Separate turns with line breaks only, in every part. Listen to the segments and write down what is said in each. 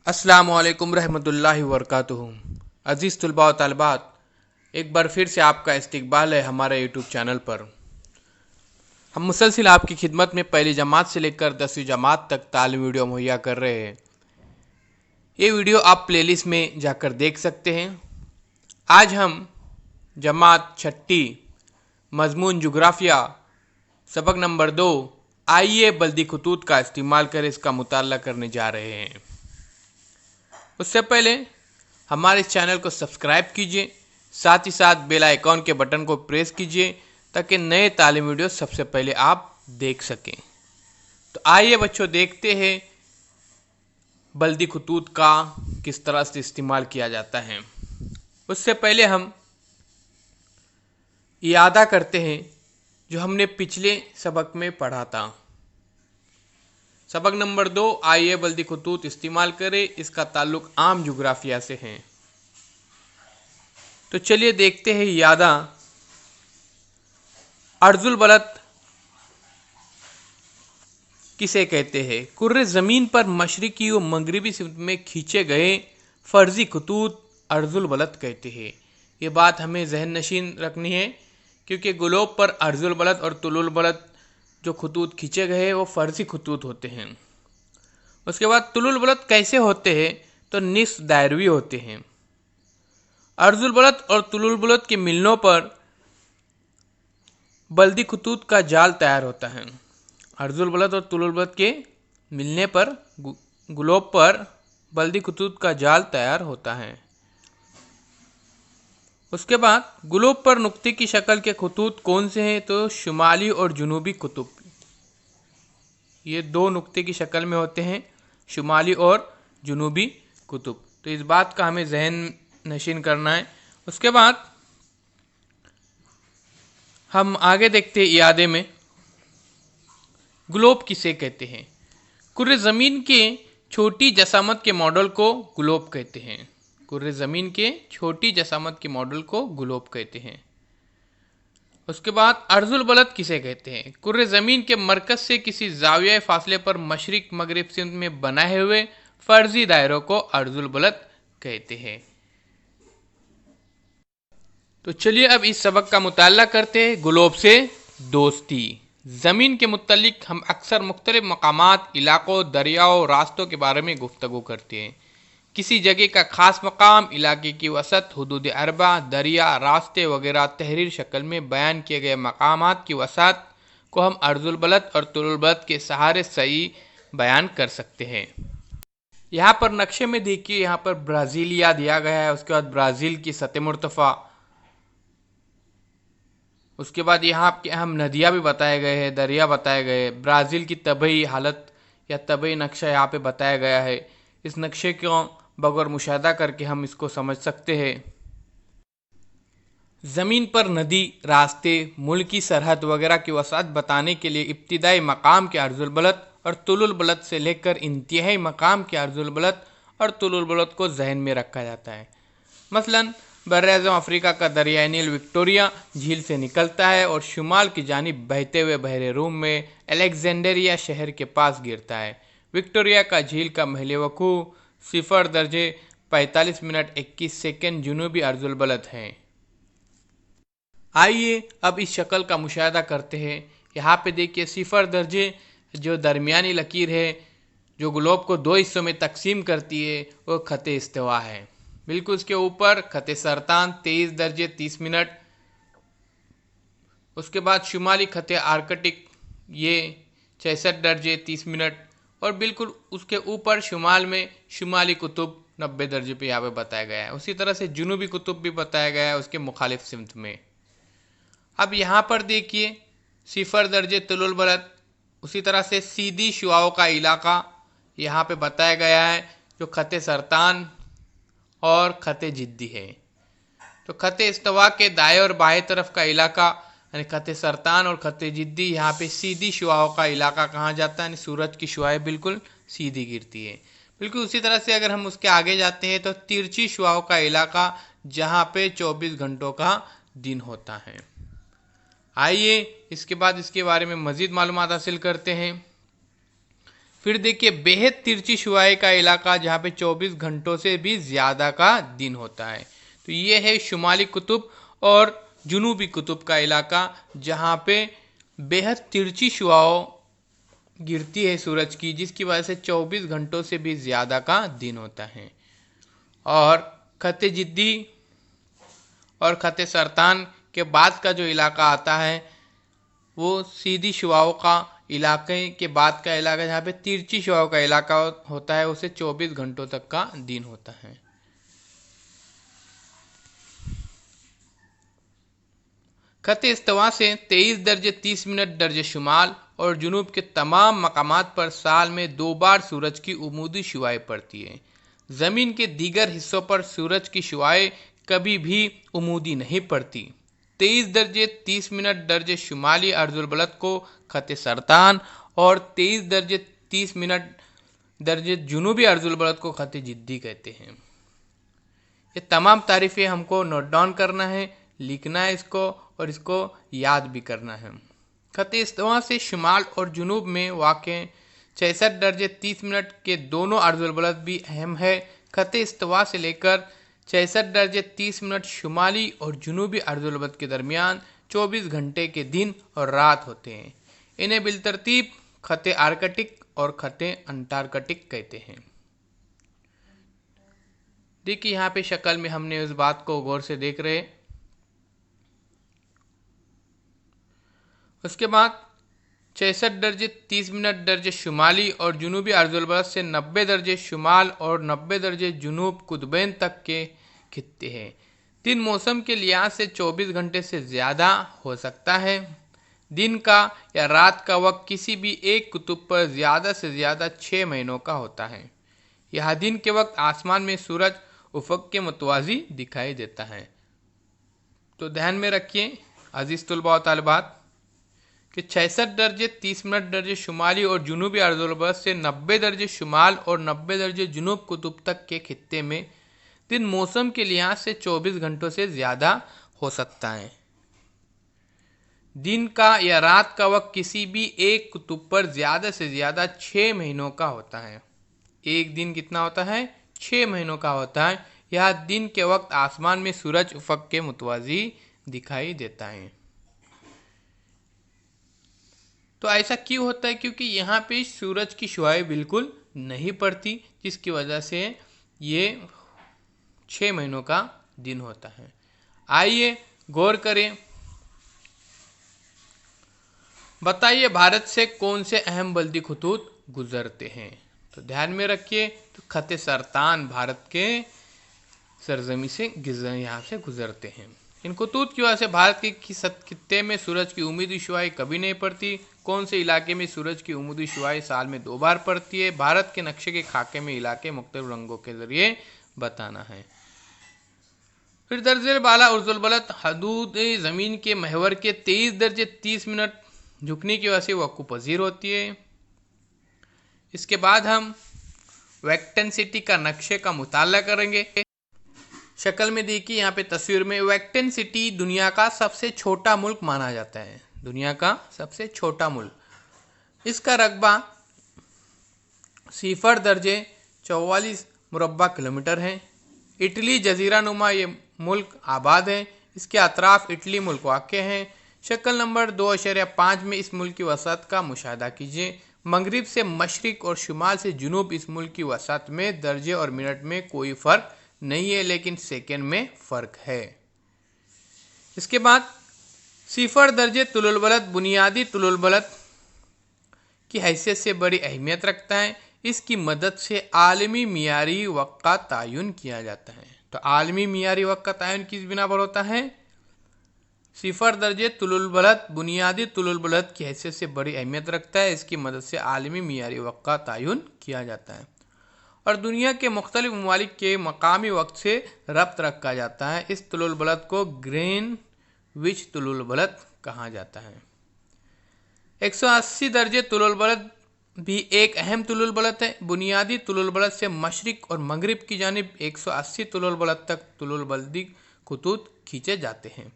अस्सलामुअलैकुम रहमतुल्लाहि वबरकातुहू। अज़ीज़ तुलबा व तालिबात, एक बार फिर से आपका इस्तकबाल है हमारे यूट्यूब चैनल पर। हम मुसलसिल आपकी खिदमत में पहली जमात से लेकर 10वीं जमात तक तालीमी वीडियो मुहैया कर रहे हैं। ये वीडियो आप प्लेलिस्ट में जाकर देख सकते हैं। आज हम जमात छठी मज़मून जुग्राफिया सबक नंबर 2 आइए बल्दी खतूत का इस्तेमाल कर इसका मुताला करने जा रहे हैं। उससे पहले हमारे इस चैनल को सब्सक्राइब कीजिए, साथ ही साथ बेल आइकॉन के बटन को प्रेस कीजिए ताकि नए तालीमी वीडियो सबसे पहले आप देख सकें। तो आइए बच्चों, देखते हैं बल्दी खतूत का किस तरह से इस्तेमाल किया जाता है। उससे पहले हम यादा करते हैं जो हमने पिछले सबक में पढ़ा था। सबक नंबर 2 आइए बल्दी खतूत इस्तेमाल करें, इसका ताल्लुक आम जुग्राफिया से है। तो चलिए देखते हैं यादा। अर्जुल बलद किसे कहते हैं? कुर्रे ज़मीन पर मशरिकी व मगरबी सिमत में खींचे गए फ़र्जी खतूत अर्जुल बलद कहते हैं। ये बात हमें जहन नशीन रखनी है, क्योंकि ग्लोब पर अर्जुल बलद और तुलुल बलद जो खतूत खींचे गए वो फ़र्जी खतूत होते हैं। उसके बाद तुलुल बलद कैसे होते हैं? तो निस्फ दायरवी होते हैं। अर्जुल बलद और तुलुल बलद के मिलनों पर बल्दी खतूत का जाल तैयार होता है। अर्जुल बलद और तुलुल बलद के मिलने पर ग्लोब पर बल्दी खतूत का जाल तैयार होता है। उसके बाद ग्लोब पर नुक्ते की शक्ल के खतूत कौन से हैं? तो शुमाली और जुनूबी कुतुब, ये दो नुक्ते की शक्ल में होते हैं, शुमाली और जुनूबी कुतुब। तो इस बात का हमें जहन नशीन करना है। उसके बाद हम आगे देखते हैं यादे में ग्लोब किसे कहते हैं। कुर्रे ज़मीन के छोटी जसामत के मॉडल को ग्लोब कहते हैं। कुर्रे ज़मीन के छोटी जसामत के मॉडल को ग्लोब कहते हैं। उसके बाद अर्जुल बलद किसे कहते हैं? कुर्रे ज़मीन के मरकज़ से किसी ज़ाविया फासले पर मशरिक मगरिब सिंध में बनाए हुए फ़र्जी दायरों को अर्जुल बलद कहते हैं। तो चलिए अब इस सबक का मुताला करते हैं। ग्लोब से दोस्ती। ज़मीन के मुत्तलिक हम अक्सर मुख्तलिफ मकामात, इलाक़ों, दरियाओं, रास्तों के बारे में गुफ्तगू करते हैं। किसी जगह का ख़ास मकाम, इलाके की वसत, हुदूद अरबा, दरिया, रास्ते वगैरह तहरीर शक्ल में बयान किए गए मकामात की वसत को हम अर्जुल बलद और तुलुल बलद के सहारे सही बयान कर सकते हैं। यहाँ पर नक्शे में देखिए, यहाँ पर ब्राज़ीलिया दिया गया है, उसके बाद ब्राज़ील की सतह मुर्तफ़ा, उसके बाद यहाँ के अहम नदियाँ भी बताए गए हैं, दरिया बताए गए, ब्राज़ील की तबई हालत या तबई नक्शा यहाँ पे बताया गया है। इस नक्शे को बगैर मुशाहदा करके हम इसको समझ सकते हैं। ज़मीन पर नदी, रास्ते, मुल्की सरहद वगैरह की वसात बताने के लिए इब्तिदाई मकाम के अर्जुल बलद और तुलुल बलद से लेकर इंतहाई मकाम के अर्जुल बलद और तुलुल बलद को जहन में रखा जाता है। मसलन बर्र-ए-आज़म अफ्रीका का दरियाई नील विक्टोरिया झील से निकलता है और शुमाल की जानिब बहते हुए बहरे रूम में अलेक्जेंडरिया शहर के पास गिरता है। विक्टोरिया का झील का महल वकू 0 दर्जे 45 मिनट 21 सेकंड जुनूबी अर्जुल बलद है। आइए अब इस शक्ल का मुशाहदा करते हैं। यहाँ पे देखिए 0 दर्जे जो दरमियानी लकीर है जो ग्लोब को दो हिस्सों में तकसीम करती है वो ख़त इस्तिवा है। बिल्कुल उसके ऊपर ख़त सरतान 23 दर्जे 30 मिनट। उसके बाद शुमाली ख़त आर्कटिक ये 66 दर्जे 30 मिनट और बिल्कुल उसके ऊपर शुमाल में शुमाली कुतुब 90 दर्जे पे यहाँ पे बताया गया है। उसी तरह से जुनूबी कुतुब भी बताया गया है उसके मुखालिफ सिमत में। अब यहाँ पर देखिए 0 दर्जे तुलुल बलद, उसी तरह से सीधी शुआओं का इलाका यहाँ पे बताया गया है जो ख़त सरतान और ख़त जिद्दी है। तो ख़त इस्तवा के दाएं और बाएं तरफ का इलाका यानी ख़त सरतान और ख़त जिद्दी, यहाँ पे सीधी शुआओं का इलाका कहा जाता है, यानी सूरज की शुआएं बिल्कुल सीधी गिरती है। बिल्कुल उसी तरह से अगर हम उसके आगे जाते हैं तो तिरछी शुआओं का इलाका जहाँ पे 24 घंटों का दिन होता है। आइए इसके बाद इसके बारे में मज़ीद मालूमात हासिल करते हैं। फिर देखिए बेहद तिरछी शुआई का इलाका जहाँ पे 24 घंटों से भी ज़्यादा का दिन होता है। तो ये है शुमाली कुतुब और जुनूबी कुतुब का इलाका जहाँ पे बेहद तिरछी शुआओं गिरती है सूरज की, जिसकी वजह से 24 घंटों से भी ज़्यादा का दिन होता है। और खत्ते जिद्दी और खत्ते सरतान के बाद का जो इलाका आता है वो सीधी शुआओं का इलाके के बाद का इलाका जहाँ पे तिरछी शुआओं का इलाका होता है, उसे 24 घंटों तक का दिन होता है। खत्ते इस्तवा से 23 दर्जे 30 मिनट दर्जे शुमाल और जुनूब के तमाम मकामात पर साल में 2 बार सूरज की उमूदी शुआएं पड़ती है। ज़मीन के दीगर हिस्सों पर सूरज की शुआएं कभी भी उमूदी नहीं पड़ती। 23 दर्जे 30 मिनट दर्जे शुमाली अर्जुल बलद को खत्ते सरतान और 23 दर्जे 30 मिनट दर्जे जुनूबी अर्जुल बलद को खत्ते जिद्दी कहते हैं। ये तमाम तारीफ़ें हमको नोट डाउन करना है, लिखना है इसको और इसको याद भी करना है। खत्ते इस्तवा से शुमाल और जुनूब में वाक़े 66 दर्जे 30 मिनट के दोनों अर्जुल बलद भी अहम है। खत्ते इस्तवा से लेकर 66 दर्जे 30 मिनट शुमाली और जुनूबी अर्जुल बलद के दरमियान 24 घंटे के दिन और रात होते हैं। इन्हें बिलतरतीब खत्ते आर्कटिक और खत्ते अंटार्कटिक कहते हैं। देखिए यहाँ पे शक्ल में हमने उस बात को गौर से देख रहे। उसके बाद 66 दर्जे 30 मिनट दर्जे शुमाली और जुनूबी अर्जुल बलद से 90 दर्जे शुमाल और 90 दर्जे जुनूब कुतुबैन तक के खित्ते हैं। दिन मौसम के लिहाज से 24 घंटे से ज़्यादा हो सकता है। दिन का या रात का वक्त किसी भी एक कुतुब पर ज़्यादा से ज़्यादा 6 महीनों का होता है। यह दिन के वक्त आसमान में सूरज उफ़क़ के मुतवाज़ी दिखाई देता है। तो ध्यान में रखिए अज़ीज़ तुलबा व तालिबात कि 66 दर्जे 30 मिनट दर्जे शुमाली और जुनूबी अर्जुल बलद से 90 दर्जे शुमाल और 90 दर्जे जुनूब कुतुब तक के खित्ते में दिन मौसम के लिहाज से 24 घंटों से ज़्यादा हो सकता है। दिन का या रात का वक्त किसी भी एक कुतुब पर ज़्यादा से ज़्यादा 6 महीनों का होता है। एक दिन कितना होता है? 6 महीनों का होता है। यह दिन के वक्त आसमान में सूरज उफ़क़ के मुतवाज़ी दिखाई देता है। तो ऐसा क्यों होता है? क्योंकि यहाँ पे सूरज की शुआएं बिल्कुल नहीं पड़ती, जिसकी वजह से ये 6 महीनों का दिन होता है। आइए गौर करें। बताइए भारत से कौन से अहम बल्दी खतूत गुजरते हैं? तो ध्यान में रखिए, तो खत्ते सरतान भारत के सरजमी से यहाँ से गुजरते हैं। इन खतूत की वजह से भारत के खित्ते में सूरज की उमूदी शुआएं कभी नहीं पड़ती। कौन से इलाके में सूरज की उमूदी शुआएं साल में 2 बार पड़ती है? भारत के नक्शे के खाके में इलाके मुख्तलिफ रंगों के जरिए बताना है। फिर दर्जे बाला अर्जुल बलद हदूद ज़मीन के महवर के 23 दर्जे 30 मिनट झुकने की वजह से वक़्फ़ पज़ीर होती है। इसके बाद हम वेक्टेंसिटी का नक्शे का मुताला करेंगे। शक्ल में देखिए यहाँ पे तस्वीर में वेक्टेंसिटी दुनिया का सबसे छोटा मुल्क माना जाता है। दुनिया का सबसे छोटा मुल्क। इसका रकबा 0 दर्जे 44 मुरब्बा किलोमीटर है। इटली जजीरा नुमा ये मुल्क आबाद है। इसके अतराफ इटली मुल्क वाक़ है। शक्ल नंबर 2.5 में इस मुल्क की वसअत का मुशाहदा कीजिए। मगरिब से मशरिक और शुमाल से जुनूब इस मुल्क की वसअत में दर्जे और मिनट में कोई फ़र्क नहीं है, लेकिन सेकंड में फ़र्क है। इसके बाद 0 दर्जे तुलुल बलद बुनियादी तुलुल बलद की हैसियत से बड़ी अहमियत रखता है। इसकी मदद से आलमी मियारी वक्त का तयन किया जाता है। तो आलमी मियारी वक्त का तयन किस बिना पर होता है? 0 दर्जे तुलुल बलद बुनियादी तुलुल बलद की हैसियत से बड़ी अहमियत रखता है। इसकी मदद से आलमी मियारी वक्त का तयन किया जाता है और दुनिया के मुख्तलिफ ममालिक के मकामी वक्त से रब्त रखा जाता है। इस तुलुल बलद को ग्रीनविच तुलुल बलद कहा जाता है। 180 दर्जे तुलुल बलद भी एक अहम तुलुल बलद है। बुनियादी तुलुल बलद से मशरिक और मगरिब की जानिब 180 तुलुल बलद तक तुलुल बलदी खतूत खींचे जाते हैं।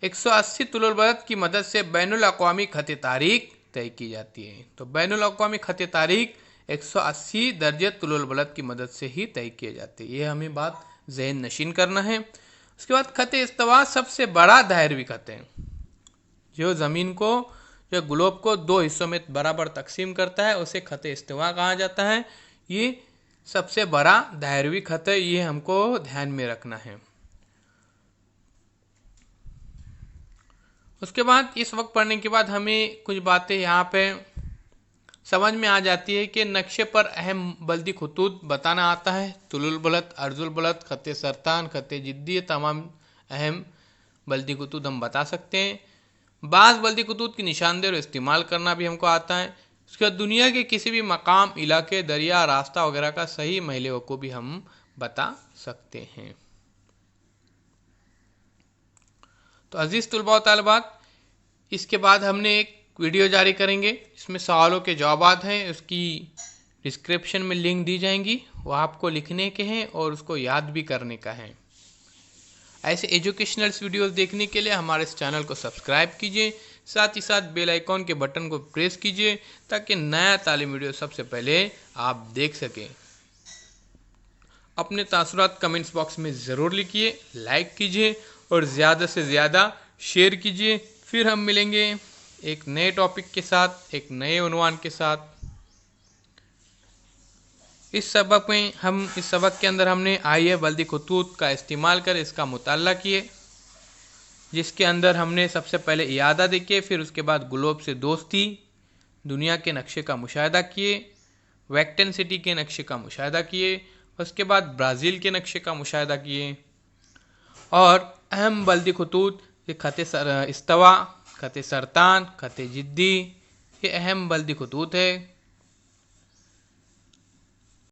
180 तुलुल बलद की मदद से बैनुल अक़वामी खत तारीख तय की जाती है। तो बैनुल अक़वामी खत तारीख 180 दर्जे तुलुल बलद की मदद से ही तय किए जाते हैं। ये हमें बात ज़हन नशीन करना है। उसके बाद खते इस्तिवा सबसे बड़ा दायरवी खत है, जो ज़मीन को, जो ग्लोब को दो हिस्सों में बराबर तकसीम करता है, उसे खते इस्तिवा कहा जाता है। ये सबसे बड़ा दायरवी खत है, ये हमको ध्यान में रखना है। उसके बाद इस वक्त पढ़ने के बाद हमें कुछ बातें यहाँ पे समझ में आ जाती है कि नक्शे पर अहम बल्दी खतूत बताना आता है। तुलुल बलद, अर्जुल बलद, खत सरतान, खत जिद्दी, तमाम अहम बल्दी खतूत हम बता सकते हैं। बाज़ बल्दी खतूत की निशानदेही और इस्तेमाल करना भी हमको आता है। उसके बाद दुनिया के किसी भी मकाम, इलाके, दरिया, रास्ता वगैरह का सही महले को भी हम बता सकते हैं। तो अजीज़ तुलबा व तालिबात, इसके बाद हमने एक वीडियो जारी करेंगे, इसमें सवालों के जवाब हैं, उसकी डिस्क्रिप्शन में लिंक दी जाएंगी, वो आपको लिखने के हैं और उसको याद भी करने का है। ऐसे एजुकेशनल वीडियोस देखने के लिए हमारे इस चैनल को सब्सक्राइब कीजिए, साथ ही साथ बेल आइकॉन के बटन को प्रेस कीजिए ताकि नया तालीम वीडियो सबसे पहले आप देख सकें। अपने तासुरात कमेंट्स बॉक्स में ज़रूर लिखिए, लाइक कीजिए और ज़्यादा से ज़्यादा शेयर कीजिए। फिर हम मिलेंगे एक नए टॉपिक के साथ, एक नए उन्वान के साथ। इस सबक के अंदर हमने आइए बल्दी खतूत का इस्तेमाल कर इसका मुताला किए, जिसके अंदर हमने सबसे पहले इयादा देखे, फिर उसके बाद ग्लोब से दोस्ती, दुनिया के नक्शे का मुशाहिदा किए, वैक्टन सिटी के नक्शे का मुशाहिदा किए, उसके बाद ब्राज़ील के नक्शे का मुशाहिदा किए और अहम बल्दी खतूत, खत इस्तवा, खत सरतान, खत जिद्दी, ये अहम बल्दी खतूत है।